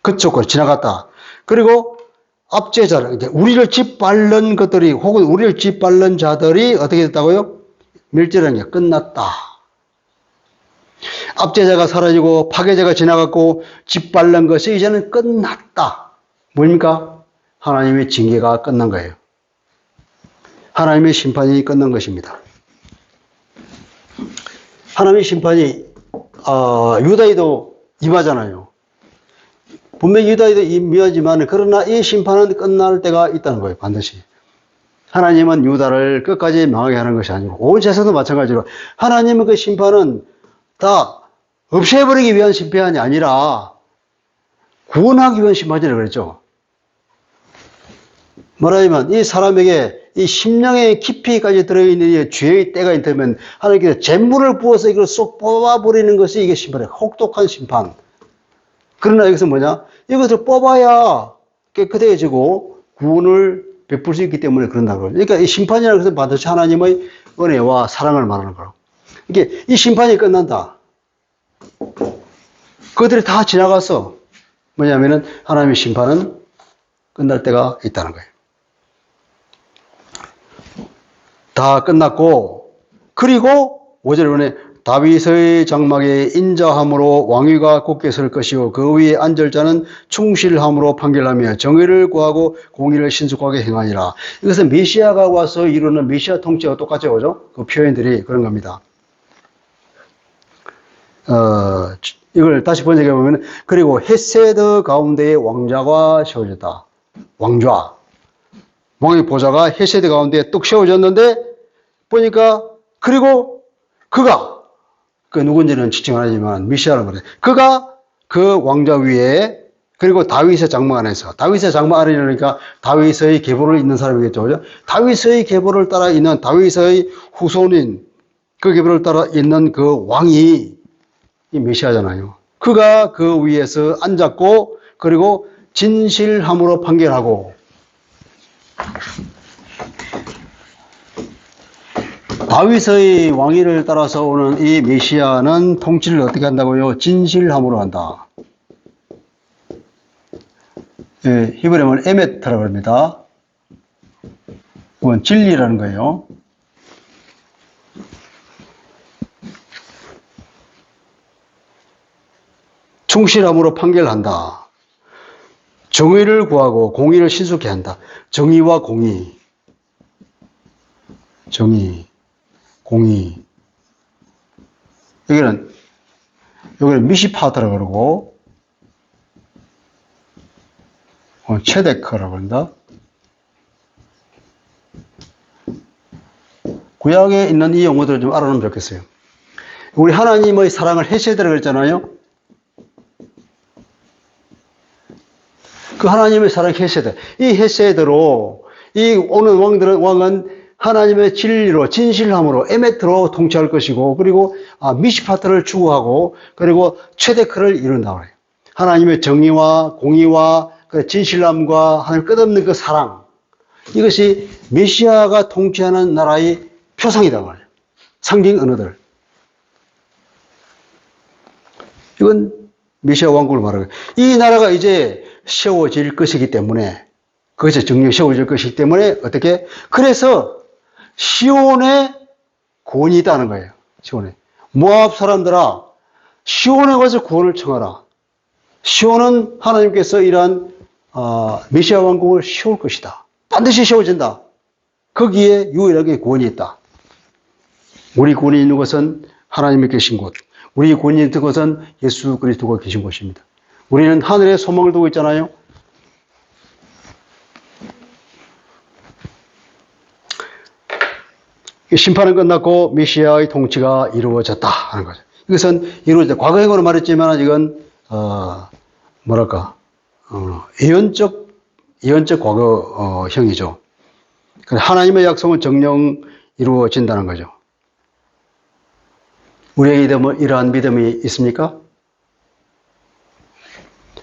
그쪽으로 지나갔다. 그리고 압제자를, 이제 우리를 짓밟는 것들이, 혹은 우리를 짓밟는 자들이 어떻게 됐다고요? 멸절하는 게 끝났다. 압제자가 사라지고 파괴자가 지나갔고 짓밟는 것이 이제는 끝났다. 뭡니까? 하나님의 징계가 끝난 거예요. 하나님의 심판이 끝난 것입니다. 하나님의 심판이 유다에도 임하잖아요. 분명히 유다에도 임하지만 그러나 이 심판은 끝날 때가 있다는 거예요. 반드시. 하나님은 유다를 끝까지 망하게 하는 것이 아니고 온 세상도 마찬가지로 하나님의 그 심판은 다 없애버리기 위한 심판이 아니라 구원하기 위한 심판이라고 그랬죠. 말하자면 이 사람에게 이 심령의 깊이까지 들어있는 이 죄의 때가 있다면 하나님께서 잿물을 부어서 이걸 쏙 뽑아버리는 것이 이게 심판이에요. 혹독한 심판. 그러나 여기서 뭐냐? 이것을 뽑아야 깨끗해지고 구원을 베풀 수 있기 때문에 그런다고 그러죠. 그러니까 이 심판이라는 것은 반드시 하나님의 은혜와 사랑을 말하는 거라고. 이게 이 심판이 끝난다. 그들이 다 지나가서 뭐냐면은 하나님의 심판은 끝날 때가 있다는 거예요. 다 끝났고, 그리고 5절에 보면 다윗의 장막에 인자함으로 왕위가 굳게 설 것이요 그 위에 앉을 자는 충실함으로 판결하며 정의를 구하고 공의를 신속하게 행하니라. 이것은 메시아가 와서 이루는 메시아 통치와 똑같죠, 그죠? 그 표현들이 그런 겁니다. 이걸 다시 번역해 보면 그리고 헷세드 가운데에 왕자가 세워졌다. 왕좌. 왕의 보좌가 헷세드 가운데에 뚝 세워졌는데 보니까 그리고 그가 그 누군지는 지칭 안 하지만 메시아라고 그래요. 그가 그 왕좌 위에 그리고 다윗의 장막 안에서 다윗의 장막 안에 그러니까 다윗의 계보를 잇는 사람이겠죠. 그죠? 다윗의 계보를 따라 있는 다윗의 후손인 그 계보를 따라 있는 그 왕이 이 메시아잖아요. 그가 그 위에서 앉았고 그리고 진실함으로 판결하고 다윗의 왕위를 따라서 오는 이 메시아는 통치를 어떻게 한다고요? 진실함으로 한다. 예, 히브리어는 에메트라고 합니다. 그건 진리라는 거예요. 충실함으로 판결한다. 정의를 구하고 공의를 신속히 한다. 정의와 공의. 정의, 공의. 여기는 미시파트라고 그러고, 체데크라고 한다. 구약에 있는 이 용어들을 좀 알아놓으면 좋겠어요. 우리 하나님의 사랑을 헤세드라고 했잖아요. 그 하나님의 사랑 헤세드. 이 헤세드로 이 오는 왕은 하나님의 진리로 진실함으로 에메트로 통치할 것이고 그리고 미시파트를 추구하고 그리고 체데크를 이룬다고 해요. 하나님의 정의와 공의와 그 진실함과 하나님 끝없는 그 사랑 이것이 메시아가 통치하는 나라의 표상이다 말이에요. 상징 언어들. 이건 메시아 왕국을 말하는 거예요. 이 나라가 이제 세워질 것이기 때문에 그것이 정령 세워질 것이기 때문에 어떻게 그래서 시온에 구원이 있다는 거예요. 시온에. 모압 사람들아 시온에 가서 구원을 청하라. 시온은 하나님께서 이러한 메시아 왕국을 세울 것이다. 반드시 세워진다. 거기에 유일하게 구원이 있다. 우리 구원이 있는 것은 하나님이 계신 곳. 우리 구원이 있는 것은 예수 그리스도가 계신 곳입니다. 우리는 하늘에 소망을 두고 있잖아요. 심판은 끝났고 메시아의 통치가 이루어졌다 하는 거죠. 이것은 이루어졌다. 과거형으로 말했지만 이건 뭐랄까, 예언적 과거형이죠. 하나님의 약속은 정령 이루어진다는 거죠. 우리에게 이러한 믿음이 있습니까?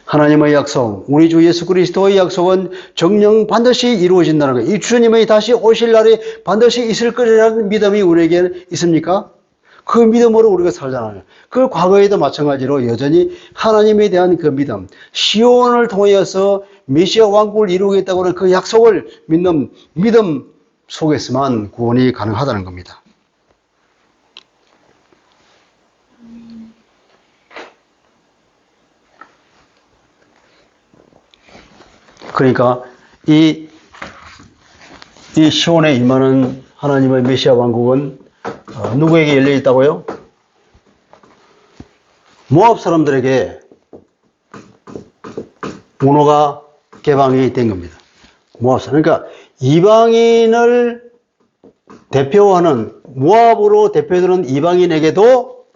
하나님의 약속, 우리 주 예수 그리스도의 약속은 정령 반드시 이루어진다는 거예요. 이 주님의 다시 오실 날에 반드시 있을 거라는 믿음이 우리에게 있습니까? 그 믿음으로 우리가 살잖아요. 그 과거에도 마찬가지로 여전히 하나님에 대한 그 믿음, 시온을 통하여서 메시아 왕국을 이루겠다고 하는 그 약속을 믿는 믿음 속에서만 구원이 가능하다는 겁니다. 그러니까 이 시온에 임하는 하나님의 메시아 왕국은 누구에게 열려 있다고요? 모압 사람들에게 문호가 개방이 된 겁니다. 모압 사람. 그러니까 이방인을 대표하는 모압으로 대표되는 이방인에게도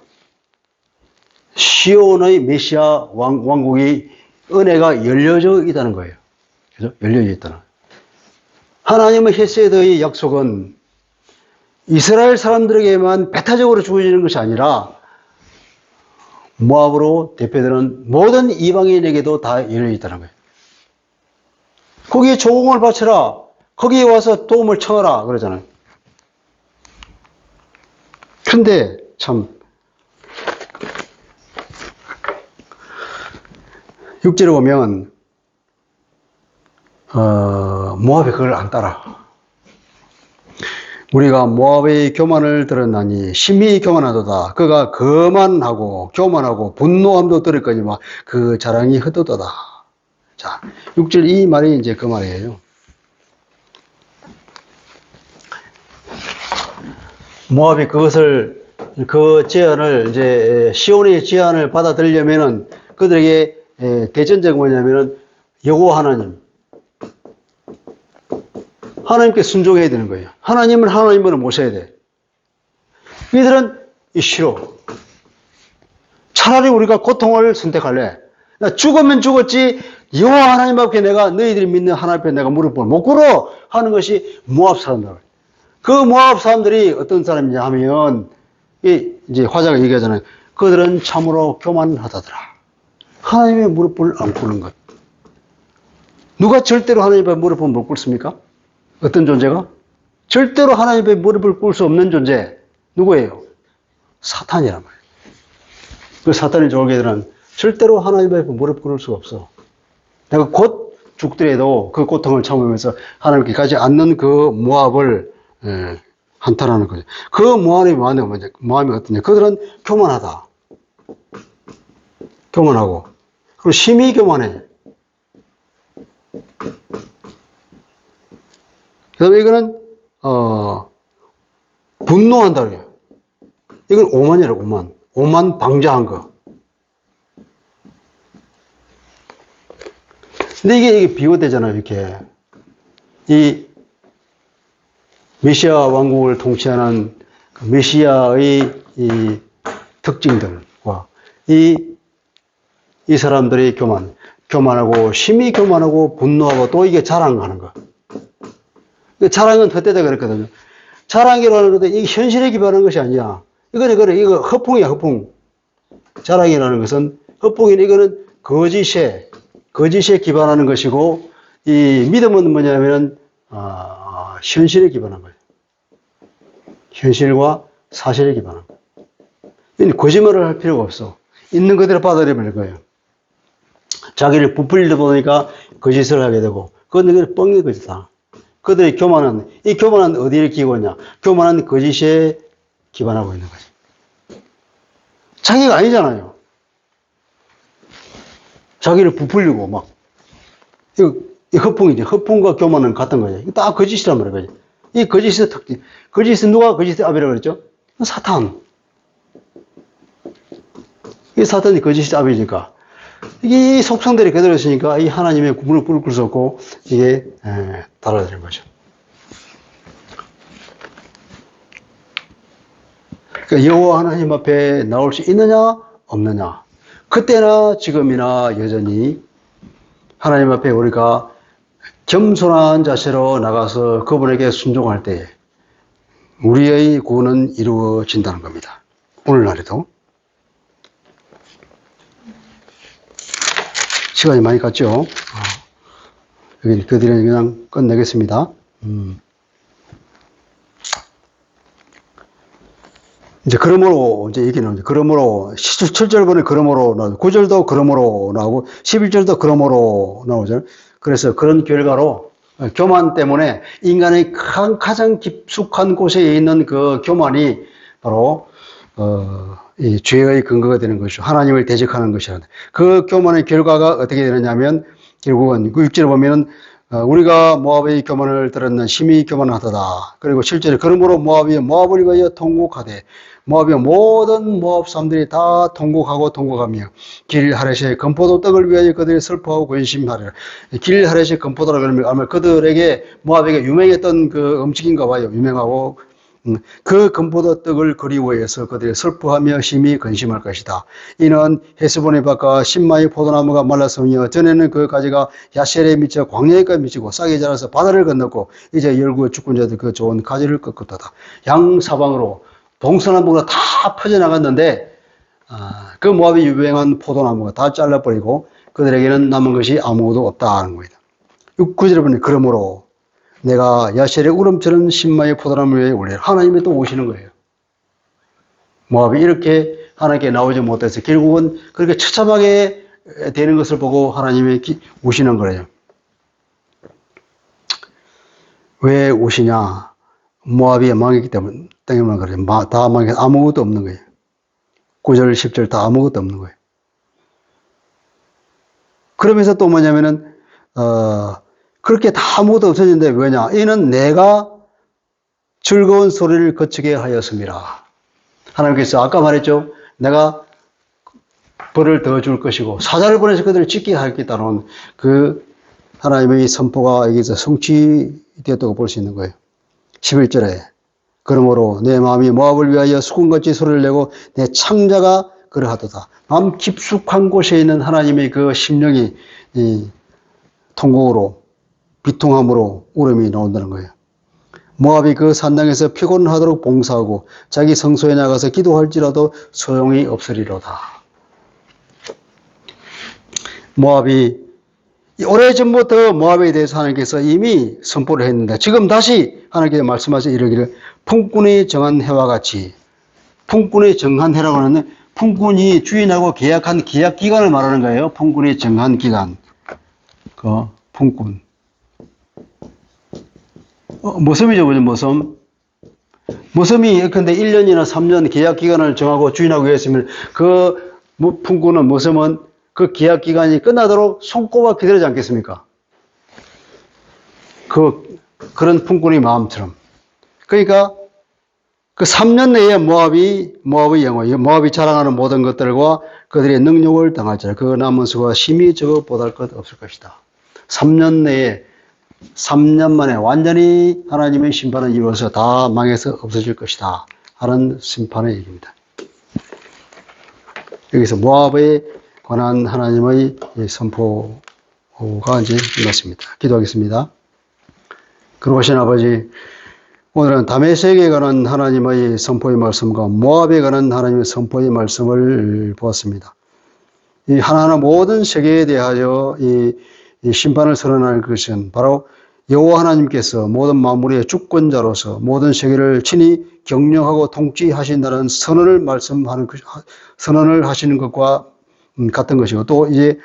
시온의 메시아 왕국이 은혜가 열려져 있다는 거예요. 그죠? 열려져 있다는. 하나님의 헤세드의 약속은 이스라엘 사람들에게만 배타적으로 주어지는 것이 아니라 모압으로 대표되는 모든 이방인에게도 다 열려 있다는 거예요. 거기에 조공을 바쳐라. 거기에 와서 도움을 청하라. 그러잖아요. 근데 참 6절에 보면 모압이 그걸 안 따라. 우리가 모압의 교만을 들었나니 심히 교만하도다. 그가 거만하고 교만하고 분노함도 들었거니와 그 자랑이 헛되도다. 자, 6절 이 말이 이제 그 말이에요. 모압이 그 제안을 이제 시온의 제안을 받아들이려면은 그들에게 대전제가 뭐냐면은 여호와 하나님께 순종해야 되는 거예요. 하나님은 하나님으로 모셔야 돼. 이들은 싫어. 차라리 우리가 고통을 선택할래. 나 죽으면 죽었지 여호와 하나님 앞에 내가 너희들이 믿는 하나님 앞에 내가 무릎을 못 꿇어 하는 것이 모압 사람들. 그 모압 사람들이 어떤 사람이냐 하면 이제 화자가 얘기하잖아요. 그들은 참으로 교만하다더라. 하나님의 무릎을 안 꿇는 것. 누가 절대로 하나님 앞에 무릎을 못 꿇습니까? 어떤 존재가? 절대로 하나님 앞에 무릎을 꿇을 수 없는 존재. 누구예요? 사탄이란 말이에요. 그 사탄의 졸개들은 절대로 하나님 앞에 무릎 꿇을 수가 없어. 내가 곧 죽더라도 그 고통을 참으면서 하나님께 가지 않는 그 모압을 한탄하는 거죠. 그 모압의 마음이 어떠냐? 그들은 교만하다. 교만하고 그리고 심히 교만해. 그다음에 이거는 분노한다 그래요. 이건 오만이라고. 오만 방자한 거. 근데 이게 비교되잖아요. 이렇게 이 메시아 왕국을 통치하는 그 메시아의 이 특징들과 이 사람들의 교만하고 심히 교만하고 분노하고 또 이게 자랑하는 거. 자랑은 헛되다 그랬거든요. 자랑이라는 것도 이게 현실에 기반한 것이 아니야. 이거 허풍이야, 허풍. 자랑이라는 것은 허풍이니 이거는 거짓에 기반하는 것이고, 이 믿음은 뭐냐면, 현실에 기반한 거예요. 현실과 사실에 기반한 거예요. 거짓말을 할 필요가 없어. 있는 그대로 받아들이면 거예요. 자기를 부풀리다 보니까 거짓을 하게 되고, 그건 뻥이 거짓이다. 그들의 이 교만은 어디에 기고 있냐? 교만은 거짓에 기반하고 있는 거지. 자기가 아니잖아요. 자기를 부풀리고 이 허풍이지. 허풍과 교만은 같은 거지. 이거 다 거짓이란 말이야. 이 거짓의 특징. 거짓은 누가 거짓의 아비라고 그랬죠? 사탄. 이 사탄이 거짓의 아비니까. 이 속성들이 그대로 있으니까 이 하나님의 구분을 꿇을 수 없고 이게 달라지는 거죠. 그러니까 여호와 하나님 앞에 나올 수 있느냐 없느냐. 그때나 지금이나 여전히 하나님 앞에 우리가 겸손한 자세로 나가서 그분에게 순종할 때 우리의 구원은 이루어진다는 겁니다. 오늘날에도. 시간이 많이 갔죠? 여기 그들은 그냥 끝내겠습니다. 이제 그러므로 이제 얘기는 그러므로 7절 보면 그러므로 나오고 9절도 그러므로 나오고 11절도 그러므로 나오죠. 그래서 그런 결과로 교만 때문에 인간의 가장 깊숙한 곳에 있는 그 교만이 바로 이 죄의 근거가 되는 것이죠. 하나님을 대적하는 것이라는. 그 교만의 결과가 어떻게 되느냐면 결국은 그 6절에 보면은 우리가 모압의 교만을 들었는 심히 교만하도다. 그리고 7절에 그러므로 모압이 모압을 위하여 통곡하되 모압의 모든 모압 사람들이 다 통곡하고 통곡하며 길 하레시의 건포도 떡을 위하여 그들이 슬퍼하고 근심하리라. 길 하레시의 건포도라 그러면 아마 그들에게 모압에게 유명했던 그 음식인가 봐요. 유명하고 그 건포도 떡을 그리워해서 그들이 슬퍼하며 심히 근심할 것이다. 이는 헤스본의 밭과 신마의 포도나무가 말랐으며 전에는 그 가지가 야셀에 미쳐 광야에까지 미치고 싹이 자라서 바다를 건넜고 이제 열구 죽은 자들 그 좋은 가지를 꺾었다. 양사방으로 동서남북으로 다 퍼져나갔는데 그 모압이 유명한 포도나무가 다 잘라버리고 그들에게는 남은 것이 아무것도 없다는 겁니다. 9절에 보니 그러므로 내가 야셀의 울음처럼 신마의 포도나무 위에 올리라. 하나님이 또 오시는 거예요. 모압이 이렇게 하나님께 나오지 못해서 결국은 그렇게 처참하게 되는 것을 보고 하나님이 오시는 거예요. 왜 오시냐? 모압이 망했기 때문에 그래요. 다 망해서 아무것도 없는 거예요. 9절, 10절 다 아무것도 없는 거예요. 그러면서 또 뭐냐면은 그렇게 다 아무것도 없어진데 왜냐? 이는 내가 즐거운 소리를 거치게 하였습니다. 하나님께서 아까 말했죠. 내가 벌을 더 줄 것이고 사자를 보내서 그들을 찢게 하겠다는 그 하나님의 선포가 여기서 성취되었다고 볼 수 있는 거예요. 11절에 그러므로 내 마음이 모압을 위하여 수군같이 소리를 내고 내 창자가 그러하도다. 마음 깊숙한 곳에 있는 하나님의 그 심령이 통곡으로 비통함으로 울음이 나온다는 거예요. 모압이 그 산당에서 피곤하도록 봉사하고 자기 성소에 나가서 기도할지라도 소용이 없으리로다. 모압이 오래전부터 모압에 대해서 하나님께서 이미 선포를 했는데 지금 다시 하나님께서 말씀하셔 이르기를 품꾼이 정한 해와 같이 품꾼이 정한 해라고 하는데 품꾼이 주인하고 계약한 계약 기간을 말하는 거예요. 품꾼이 정한 기간. 그 품꾼. 모섬이죠, 그죠? 모섬이 근데 1년이나 3년 계약 기간을 정하고 주인하고 했으면 그 품꾼은 모섬은 그 계약 기간이 끝나도록 손꼽아 기다리지 않겠습니까? 그런 품꾼의 마음처럼. 그러니까 그 3년 내에 모압의 영호, 모압이 자랑하는 모든 것들과 그들의 능력을 당할지라 그 남은 수가 심히 적어 보달 것 없을 것이다. 3년 내에 3년 만에 완전히 하나님의 심판을 이루어서 다 망해서 없어질 것이다 하는 심판의 얘기입니다. 여기서 모압에 관한 하나님의 선포가 이제 끝났습니다. 기도하겠습니다. 그러신 아버지, 오늘은 다메섹에 관한 하나님의 선포의 말씀과 모압에 관한 하나님의 선포의 말씀을 보았습니다. 이 하나하나 모든 세계에 대하여 이 심판을 선언할 것은 바로 여호와 하나님께서 모든 만물의 주권자로서 모든 세계를 친히 경영하고 통치하신다는 선언을 하시는 것과 같은 것이고 또 이제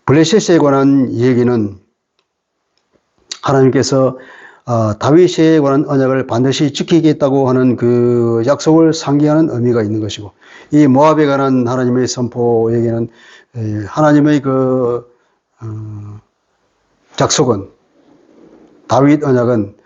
블레셋에 관한 얘기는 하나님께서 다윗에 관한 언약을 반드시 지키겠다고 하는 그 약속을 상기하는 의미가 있는 것이고 이 모압에 관한 하나님의 선포 얘기는 하나님의 그 약속은 다윗 언약은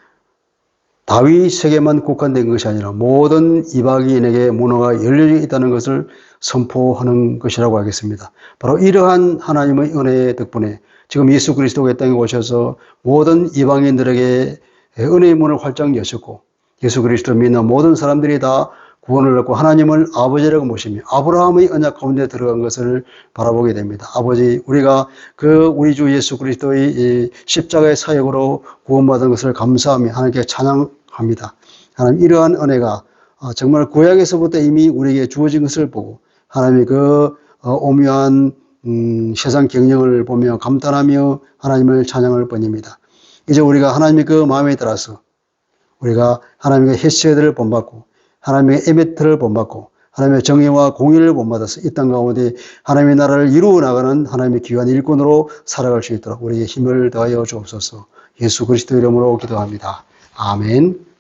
다윗에게만 국한된 것이 아니라 모든 이방인에게 문화가 열려 있다는 것을 선포하는 것이라고 하겠습니다. 바로 이러한 하나님의 은혜 덕분에 지금 예수 그리스도가 이 땅에 오셔서 모든 이방인들에게 은혜의 문을 활짝 여셨고 예수 그리스도를 믿는 모든 사람들이 다 구원을 얻고 하나님을 아버지라고 모시며 아브라함의 언약 가운데 들어간 것을 바라보게 됩니다. 아버지, 우리가 우리 주 예수 그리스도의 이 십자가의 사역으로 구원받은 것을 감사하며 하나님께 찬양합니다. 하나님, 이러한 은혜가 정말 구약에서부터 이미 우리에게 주어진 것을 보고 하나님의 오묘한 세상 경영을 보며 감탄하며 하나님을 찬양할 뿐입니다. 이제 우리가 하나님의 그 마음에 따라서 우리가 하나님의 헤세드를 본받고 하나님의 에메트를 본받고 하나님의 정의와 공의를 본받아서 이 땅 가운데 하나님의 나라를 이루어 나가는 하나님의 귀한 일꾼으로 살아갈 수 있도록 우리에게 힘을 더하여 주옵소서. 예수 그리스도 이름으로 기도합니다. 아멘.